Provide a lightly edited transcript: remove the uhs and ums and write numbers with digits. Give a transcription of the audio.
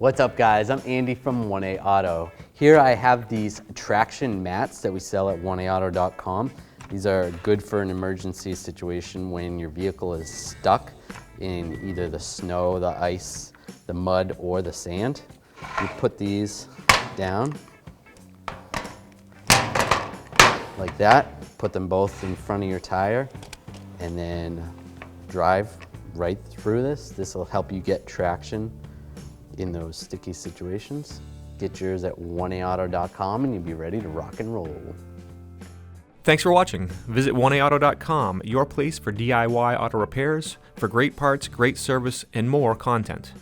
What's up guys, I'm Andy from 1A Auto. Here I have these traction mats that we sell at 1aauto.com. These are good for an emergency situation when your vehicle is stuck in either the snow, the ice, the mud, or the sand. You put these down like that, put them both in front of your tire, and then drive right through this. This will help you get traction in those sticky situations. Get yours at 1aauto.com and you'll be ready to rock and roll. Thanks for watching. Visit 1aauto.com, your place for DIY auto repairs, for great parts, great service, and more content.